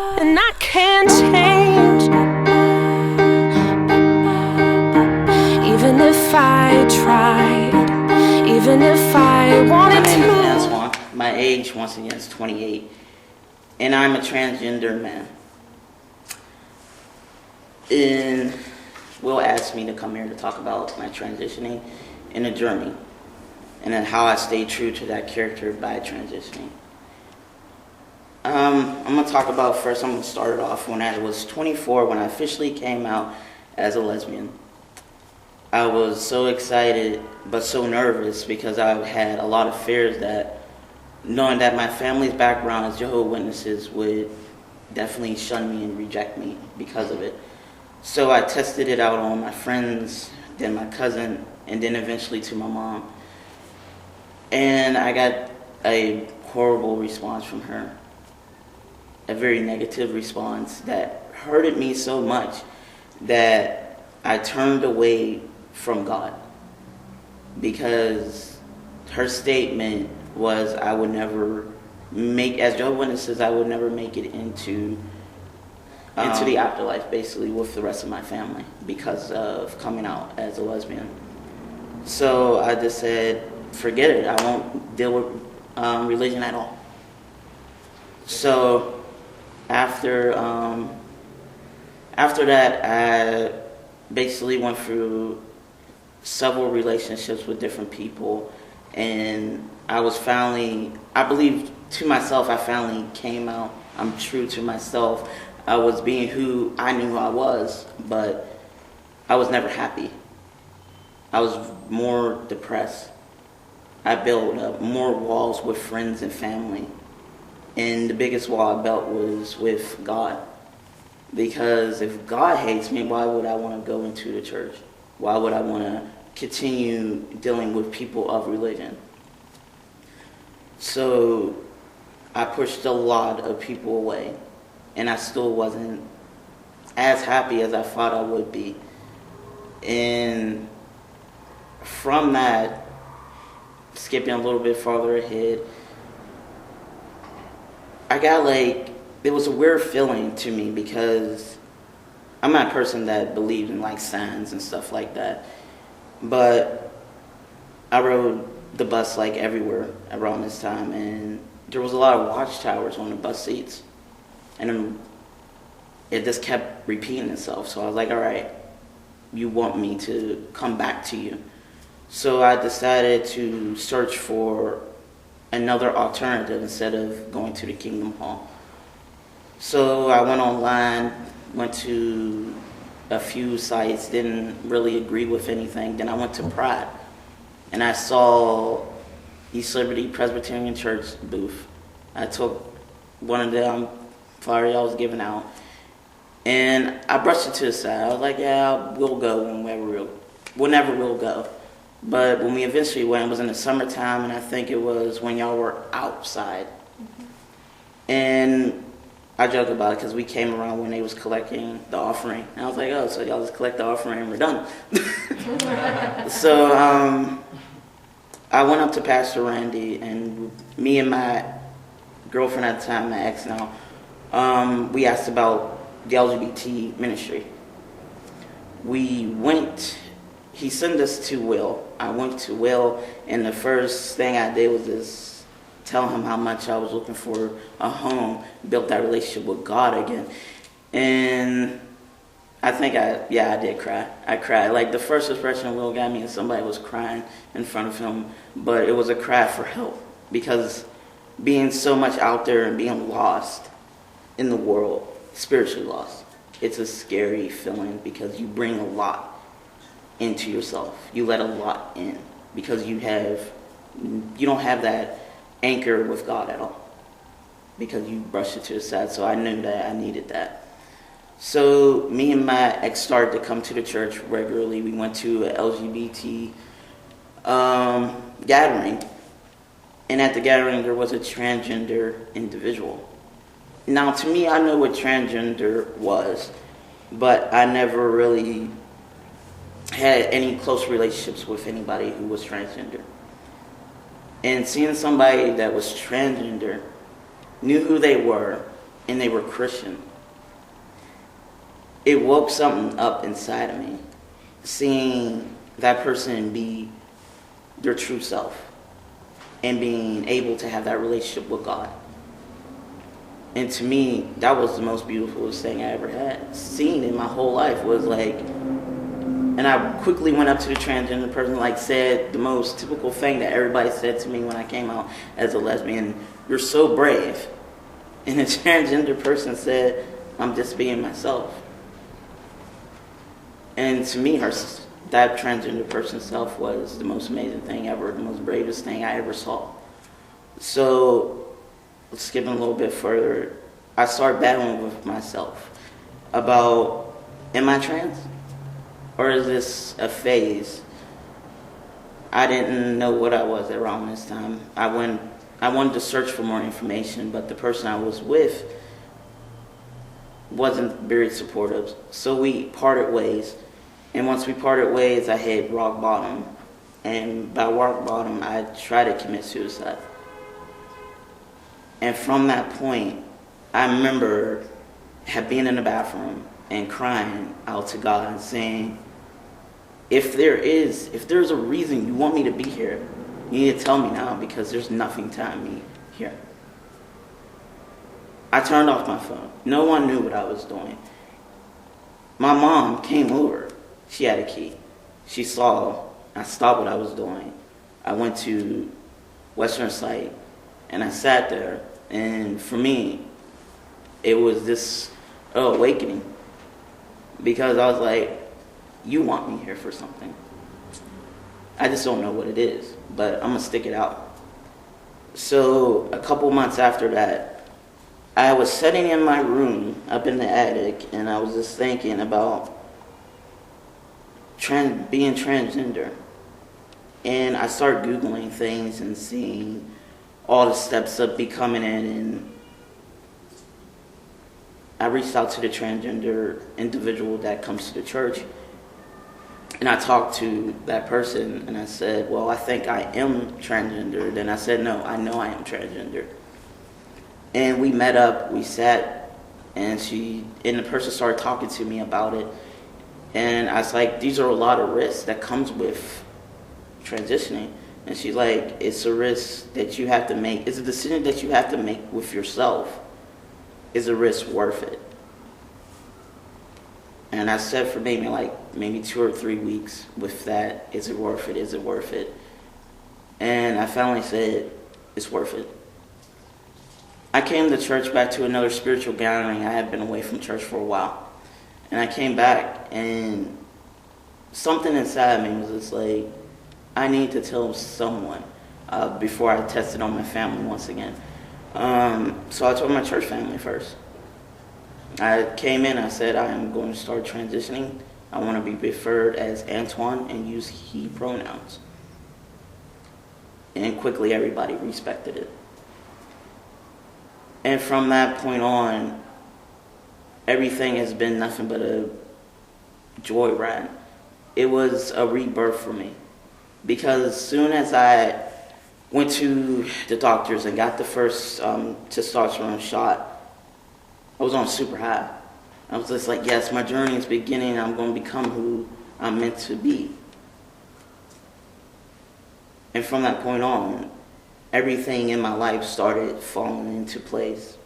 And I can't change, even if I tried, even if I wanted to. My name is Antoine. My age, once again, is 28, and I'm a transgender man. And Will asked me to come here to talk about my transitioning and the journey, and then how I stayed true to that character by transitioning. I'm going to talk about first, I'm going to start it off when I was 24, when I officially came out as a lesbian. I was so excited, but so nervous because I had a lot of fears that, knowing that my family's background as Jehovah's Witnesses would definitely shun me and reject me because of it. So I tested it out on my friends, then my cousin, and then eventually to my mom. And I got a horrible response from her. A very negative response that hurted me so much that I turned away from God. Because her statement was, I would never make, as Jehovah's Witnesses, I would never make it into the afterlife, basically, with the rest of my family because of coming out as a lesbian. So I just said, forget it. I won't deal with religion at all. So after that, I basically went through several relationships with different people, and I was finally, I believe to myself, I finally came out. I'm true to myself. I was being who I knew I was, but I was never happy. I was more depressed. I built up more walls with friends and family. And the biggest wall I built was with God. Because if God hates me, why would I want to go into the church? Why would I want to continue dealing with people of religion? So I pushed a lot of people away. And I still wasn't as happy as I thought I would be. And from that, skipping a little bit farther ahead, I got it was a weird feeling to me because I'm not a person that believes in signs and stuff like that. But I rode the bus everywhere around this time, and there was a lot of watchtowers on the bus seats. And it just kept repeating itself. So I was like, all right, you want me to come back to you. So I decided to search for another alternative instead of going to the Kingdom Hall. So I went online, went to a few sites, didn't really agree with anything. Then I went to Pride, and I saw East Liberty Presbyterian Church booth. I took one of them flyer I was giving out, and I brushed it to the side. I was like, yeah, we'll go whenever we'll go. But when we eventually went, it was in the summertime, and I think it was when y'all were outside. Mm-hmm. And I joke about it because we came around when they was collecting the offering. And I was like, oh, so y'all just collect the offering and we're done. So I went up to Pastor Randy, and me and my girlfriend at the time, my ex now, we asked about the LGBT ministry. We went, he sent us to Will. I went to Will, and the first thing I did was just tell him how much I was looking for a home, built that relationship with God again. And I think I did cry. I cried. The first expression Will got me is somebody was crying in front of him, but it was a cry for help, because being so much out there and being lost in the world, spiritually lost, it's a scary feeling because you bring a lot into yourself. You let a lot in because you don't have that anchor with God at all because you brushed it to the side. So I knew that I needed that. So me and my ex started to come to the church regularly. We went to an LGBT gathering. And at the gathering, there was a transgender individual. Now, to me, I know what transgender was, but I never really had any close relationships with anybody who was transgender. And seeing somebody that was transgender, knew who they were, and they were Christian, it woke something up inside of me, seeing that person be their true self and being able to have that relationship with God. And to me, that was the most beautiful thing I ever had. Seen in my whole life was like, and I quickly went up to the transgender person, like said the most typical thing that everybody said to me when I came out as a lesbian: "You're so brave." And the transgender person said, "I'm just being myself." And to me, that transgender person's self was the most amazing thing ever, the most bravest thing I ever saw. So, skipping a little bit further, I started battling with myself about, am I trans? Or is this a phase? I didn't know what I was around this time. I wanted to search for more information, but the person I was with wasn't very supportive. So we parted ways. And once we parted ways, I hit rock bottom. And by rock bottom, I tried to commit suicide. And from that point, I remember being in the bathroom and crying out to God and saying, if there's a reason you want me to be here, you need to tell me now, because there's nothing tying me here. I turned off my phone. No one knew what I was doing. My mom came over. She had a key. She saw I stopped what I was doing. I went to Western Site and I sat there. And for me, it was this awakening, because I was like, you want me here for something. I just don't know what it is, but I'm going to stick it out. So a couple months after that, I was sitting in my room up in the attic, and I was just thinking about being transgender. And I started Googling things and seeing all the steps of becoming it, and I reached out to the transgender individual that comes to the church, and I talked to that person, and I said, well, I think I am transgender. Then I said, no, I know I am transgender. And we met up, we sat, and the person started talking to me about it. And I was like, these are a lot of risks that comes with transitioning. And she's like, it's a risk that you have to make. It's a decision that you have to make with yourself. Is a risk worth it? And I said for maybe 2 or 3 weeks with that, is it worth it? Is it worth it? And I finally said, it's worth it. I came to church back to another spiritual gathering. I had been away from church for a while. And I came back, and something inside me was just like, I need to tell someone before I tested on my family once again. So I told my church family first. I came in, I said, I am going to start transitioning. I want to be referred as Antoine and use he pronouns. And quickly everybody respected it. And from that point on, everything has been nothing but a joyride. It was a rebirth for me. Because as soon as I went to the doctors and got the first testosterone shot, I was on super high. I was just like, yes, my journey is beginning. I'm going to become who I'm meant to be. And from that point on, everything in my life started falling into place.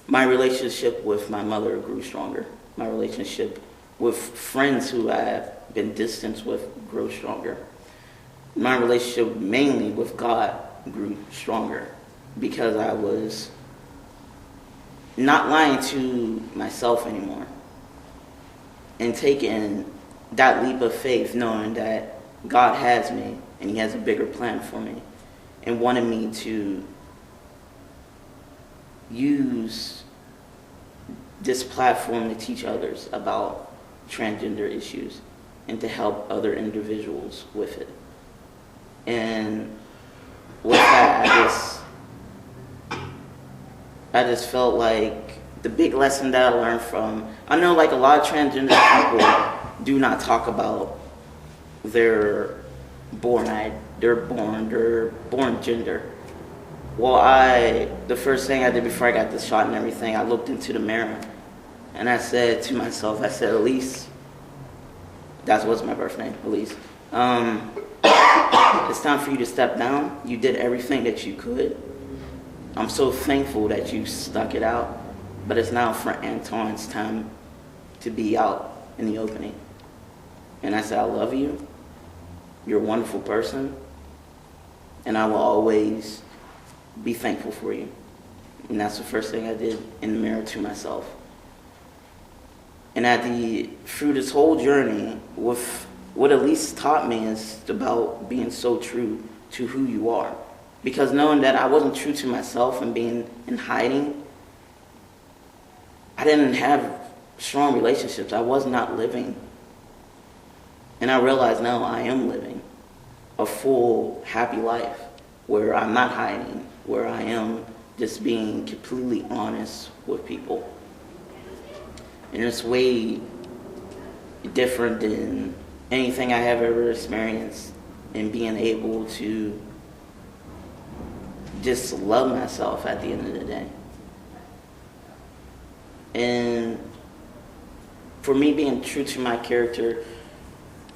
My relationship with my mother grew stronger. My relationship with friends who I have been distanced with grew stronger. My relationship mainly with God grew stronger, because I was not lying to myself anymore and taking that leap of faith, knowing that God has me and he has a bigger plan for me, and wanted me to use this platform to teach others about transgender issues and to help other individuals with it. And with that, I just felt like the big lesson that I learned I know like a lot of transgender people do not talk about their born gender. Well, the first thing I did before I got the shot and everything, I looked into the mirror and I said to myself, I said, Elise, that was my birth name, Elise. It's time for you to step down. You did everything that you could. I'm so thankful that you stuck it out, but it's now for Antoine's time to be out in the opening. And I said, I love you. You're a wonderful person. And I will always be thankful for you. And that's the first thing I did in the mirror to myself. And through this whole journey, with what Elise taught me is about being so true to who you are. Because knowing that I wasn't true to myself and being in hiding, I didn't have strong relationships. I was not living. And I realize now I am living a full, happy life where I'm not hiding, where I am just being completely honest with people. And it's way different than anything I have ever experienced, and being able to just love myself at the end of the day. And for me, being true to my character,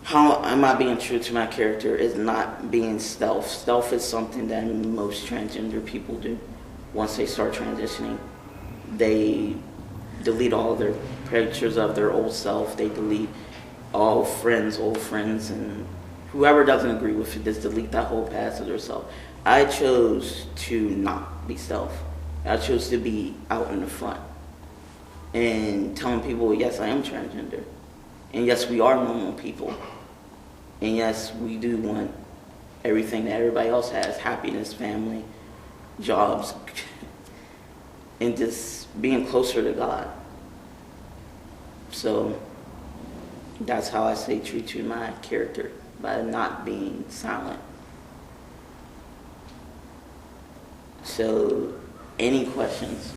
how am I being true to my character is not being stealth. Stealth is something that most transgender people do. Once they start transitioning, they delete all their pictures of their old self. They delete all friends, old friends, and whoever doesn't agree with it, just delete that whole past of their self. I chose to not be stealth. I chose to be out in the front and telling people, yes, I am transgender. And yes, we are normal people. And yes, we do want everything that everybody else has: happiness, family, jobs, and just being closer to God. So that's how I stay true to my character, by not being silent. So, any questions?